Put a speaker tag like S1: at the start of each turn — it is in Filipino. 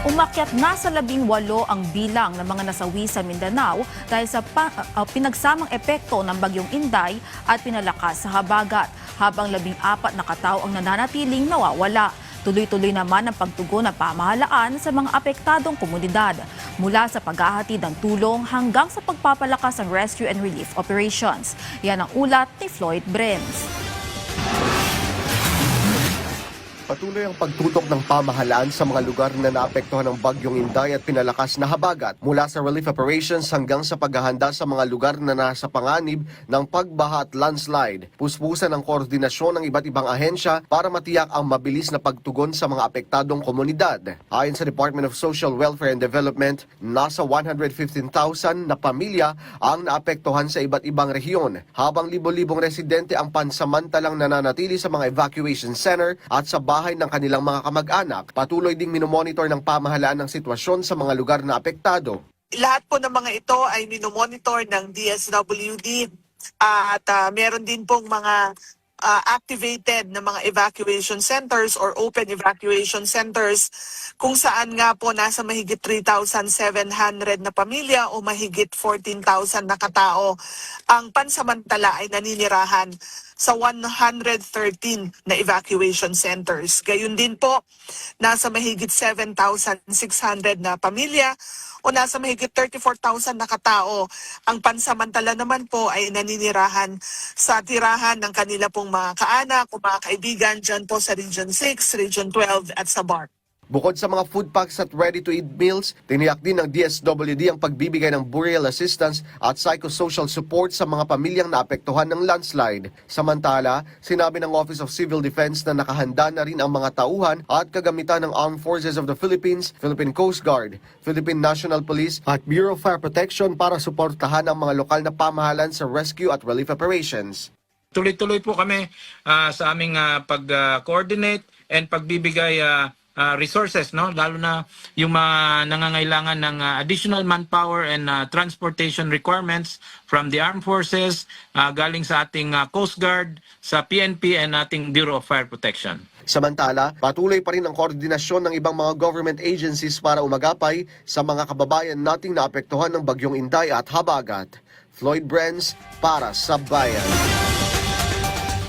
S1: Umakyat na sa 18 ang bilang ng mga nasawi sa Mindanao dahil sa pinagsamang epekto ng bagyong Inday at pinalakas sa habagat, habang 14 na katao ang nananatiling nawawala. Tuloy-tuloy naman ang pagtugon ng pamahalaan sa mga apektadong komunidad, mula sa paghahatid ng tulong hanggang sa pagpapalakas ng rescue and relief operations. Yan ang ulat ni Floyd Brenz.
S2: Patuloy ang pagtutok ng pamahalaan sa mga lugar na naapektuhan ng bagyong Inday at pinalakas na habagat, mula sa relief operations hanggang sa paghahanda sa mga lugar na nasa panganib ng pagbaha at landslide. Puspusan ang koordinasyon ng iba't ibang ahensya para matiyak ang mabilis na pagtugon sa mga apektadong komunidad. Ayon sa Department of Social Welfare and Development, nasa 115,000 na pamilya ang naapektuhan sa iba't ibang rehiyon, habang libo-libong residente ang pansamantalang nananatili sa mga evacuation center at sa bahay ng kanilang mga kamag-anak. Patuloy ding minomonitor ng pamahalaan ng sitwasyon sa mga lugar na apektado.
S3: Lahat po ng mga ito ay minomonitor ng DSWD at meron din pong mga activated na mga evacuation centers or open evacuation centers kung saan nga po nasa mahigit 3,700 na pamilya o mahigit 14,000 na katao ang pansamantala ay naninirahan sa 113 na evacuation centers. Gayun din po, nasa mahigit 7,600 na pamilya o nasa mahigit 34,000 na katao ang pansamantala naman po ay naninirahan sa tirahan ng kanila pong mga kaanak o mga kaibigan dyan po sa Region 6, Region 12 at sa BARC.
S2: Bukod sa mga food packs at ready-to-eat meals, tiniyak din ng DSWD ang pagbibigay ng burial assistance at psychosocial support sa mga pamilyang naapektuhan ng landslide. Samantala, sinabi ng Office of Civil Defense na nakahanda na rin ang mga tauhan at kagamitan ng Armed Forces of the Philippines, Philippine Coast Guard, Philippine National Police at Bureau of Fire Protection para suportahan ang mga lokal na pamahalan sa rescue at relief operations.
S4: Tuloy-tuloy po kami sa aming pag-coordinate and pagbibigay resources, no, lalo na yung mga nangangailangan ng additional manpower and transportation requirements from the armed forces, galing sa ating Coast Guard, sa PNP and ating Bureau of Fire Protection.
S2: Samantala, patuloy pa rin ang koordinasyon ng ibang mga government agencies para umagapay sa mga kababayan nating naapektuhan ng bagyong Inday at habagat. Floyd Brenz para sa Bayan.